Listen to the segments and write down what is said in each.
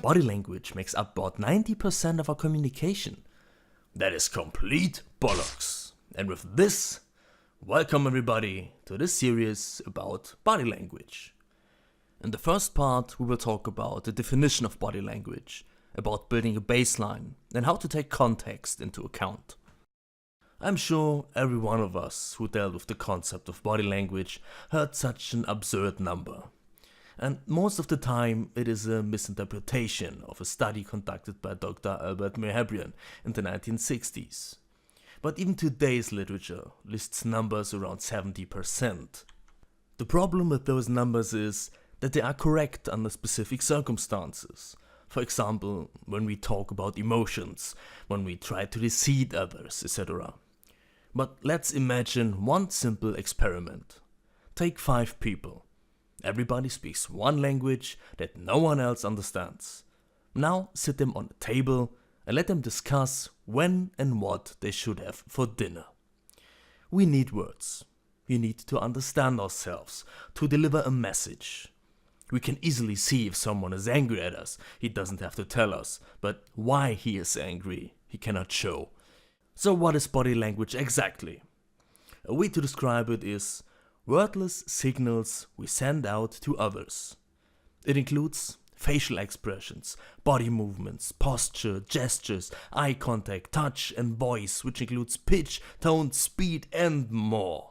body language makes up about 90% of our communication. That is complete bollocks. And with this, welcome everybody to this series about body language. In the first part, we will talk about the definition of body language, about building a baseline, and how to take context into account. I'm sure every one of us who dealt with the concept of body language heard such an absurd number. And most of the time it is a misinterpretation of a study conducted by Dr. Albert Mehabrian in the 1960s. But even today's literature lists numbers around 70%. The problem with those numbers is that they are correct under specific circumstances. For example, when we talk about emotions, when we try to deceive others, etc. But let's imagine one simple experiment. Take 5 people. Everybody speaks one language that no one else understands. Now sit them on a table and let them discuss when and what they should have for dinner. We need words. We need to understand ourselves, to deliver a message. We can easily see if someone is angry at us. He doesn't have to tell us, but why he is angry, he cannot show. So what is body language exactly? A way to describe it is wordless signals we send out to others. It includes facial expressions, body movements, posture, gestures, eye contact, touch and voice, which includes pitch, tone, speed and more.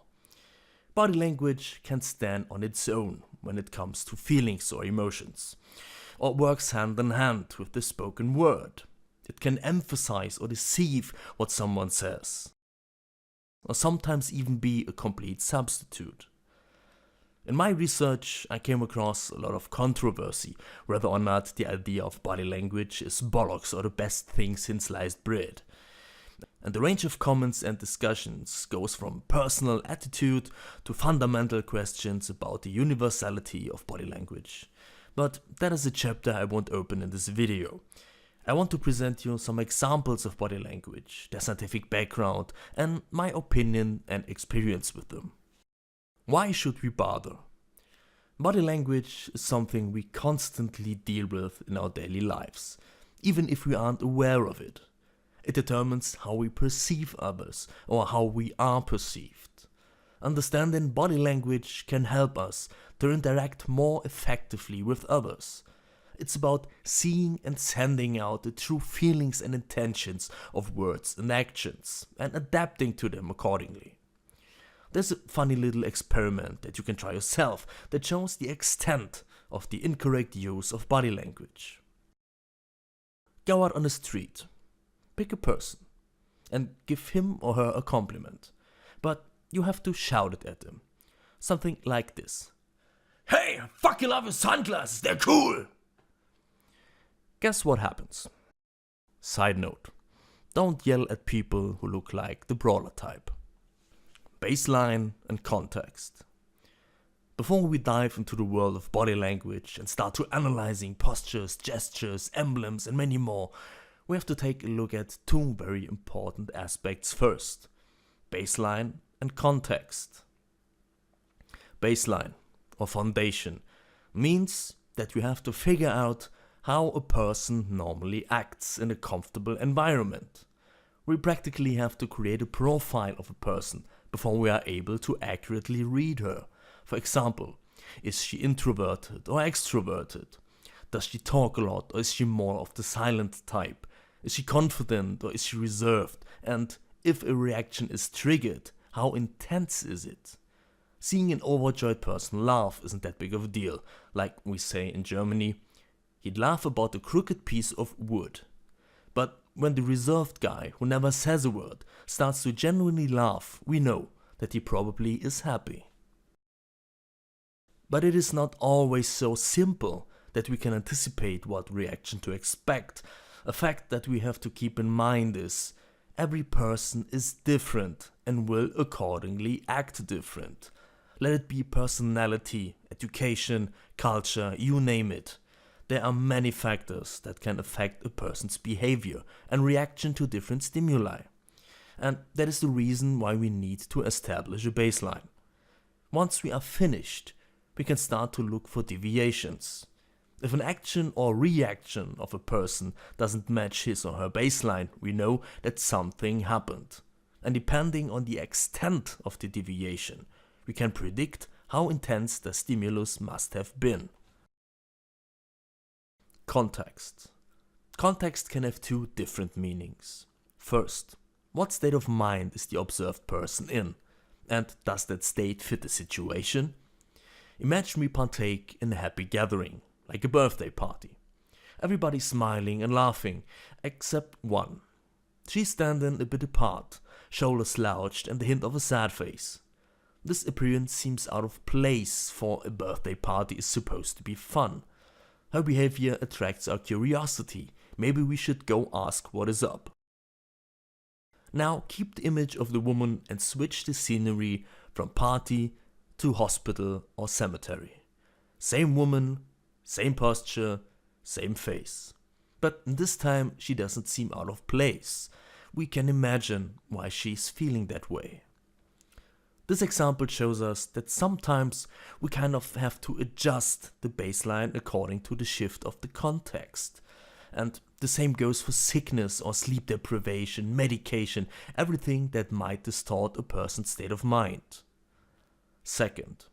Body language can stand on its own when it comes to feelings or emotions, or works hand in hand with the spoken word. It can emphasize or deceive what someone says, or sometimes even be a complete substitute. In my research, I came across a lot of controversy whether or not the idea of body language is bollocks or the best thing since sliced bread. And the range of comments and discussions goes from personal attitude to fundamental questions about the universality of body language. But that is a chapter I won't open in this video. I want to present you some examples of body language, their scientific background, and my opinion and experience with them. Why should we bother? Body language is something we constantly deal with in our daily lives, even if we aren't aware of it. It determines how we perceive others or how we are perceived. Understanding body language can help us to interact more effectively with others. It's about seeing and sending out the true feelings and intentions of words and actions, and adapting to them accordingly. There's a funny little experiment that you can try yourself that shows the extent of the incorrect use of body language. Go out on the street, pick a person, and give him or her a compliment, but you have to shout it at them. Something like this. Hey, I fucking love your sunglasses, they're cool! Guess what happens? Side note, don't yell at people who look like the brawler type. Baseline and context. Before we dive into the world of body language and start to analyzing postures, gestures, emblems and many more, we have to take a look at 2 very important aspects first. Baseline and context. Baseline, or foundation, means that we have to figure out how a person normally acts in a comfortable environment. We practically have to create a profile of a person before we are able to accurately read her. For example, is she introverted or extroverted? Does she talk a lot or is she more of the silent type? Is she confident or is she reserved? And if a reaction is triggered, how intense is it? Seeing an overjoyed person laugh isn't that big of a deal. Like we say in Germany, he'd laugh about a crooked piece of wood. But when the reserved guy, who never says a word, starts to genuinely laugh, we know that he probably is happy. But it is not always so simple that we can anticipate what reaction to expect. A fact that we have to keep in mind is every person is different and will accordingly act different. Let it be personality, education, culture, you name it. There are many factors that can affect a person's behavior and reaction to different stimuli. And that is the reason why we need to establish a baseline. Once we are finished, we can start to look for deviations. If an action or reaction of a person doesn't match his or her baseline, we know that something happened. And depending on the extent of the deviation, we can predict how intense the stimulus must have been. Context. Context can have two different meanings. First, what state of mind is the observed person in? And does that state fit the situation? Imagine we partake in a happy gathering, like a birthday party. Everybody's smiling and laughing, except one. She's standing a bit apart, shoulders slouched and the hint of a sad face. This appearance seems out of place, for a birthday party is supposed to be fun. Her behavior attracts our curiosity. Maybe we should go ask what is up. Now keep the image of the woman and switch the scenery from party to hospital or cemetery. Same woman, same posture, same face. But this time she doesn't seem out of place. We can imagine why she's feeling that way. This example shows us that sometimes we kind of have to adjust the baseline according to the shift of the context. And the same goes for sickness or sleep deprivation, medication, everything that might distort a person's state of mind. Second,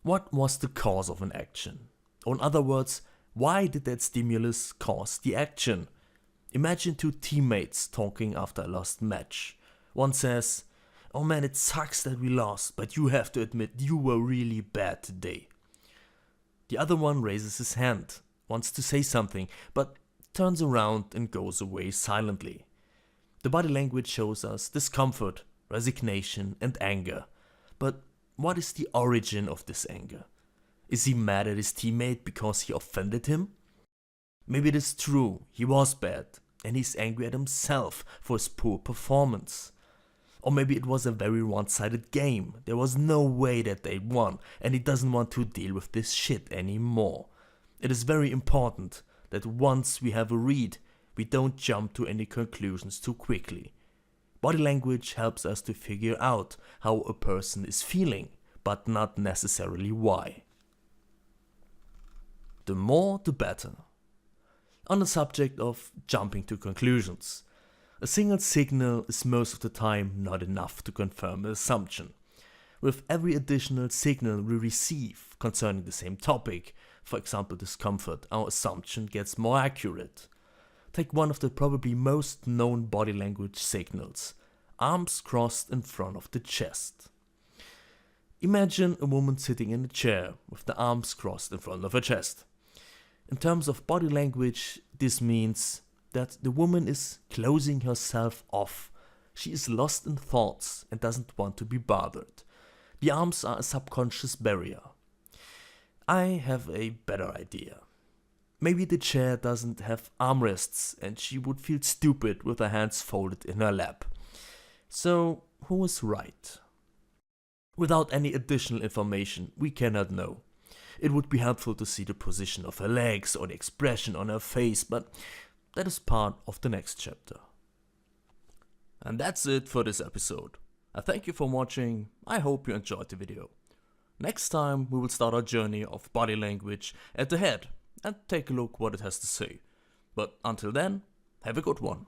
what was the cause of an action? Or in other words, why did that stimulus cause the action? Imagine two teammates talking after a lost match. One says, "Oh man, it sucks that we lost, but you have to admit you were really bad today." The other one raises his hand, wants to say something, but turns around and goes away silently. The body language shows us discomfort, resignation and anger. But what is the origin of this anger? Is he mad at his teammate because he offended him? Maybe it is true, he was bad, and he's angry at himself for his poor performance. Or maybe it was a very one-sided game. There was no way that they won, and he doesn't want to deal with this shit anymore. It is very important that once we have a read, we don't jump to any conclusions too quickly. Body language helps us to figure out how a person is feeling, but not necessarily why. The more, the better. On the subject of jumping to conclusions, a single signal is most of the time not enough to confirm an assumption. With every additional signal we receive concerning the same topic, for example discomfort, our assumption gets more accurate. Take one of the probably most known body language signals, arms crossed in front of the chest. Imagine a woman sitting in a chair with the arms crossed in front of her chest. In terms of body language, this means that the woman is closing herself off. She is lost in thoughts and doesn't want to be bothered. The arms are a subconscious barrier. I have a better idea. Maybe the chair doesn't have armrests and she would feel stupid with her hands folded in her lap. So, who is right? Without any additional information, we cannot know. It would be helpful to see the position of her legs or the expression on her face, but that is part of the next chapter. And that's it for this episode. I thank you for watching. I hope you enjoyed the video. Next time we will start our journey of body language at the head and take a look what it has to say. But until then, have a good one.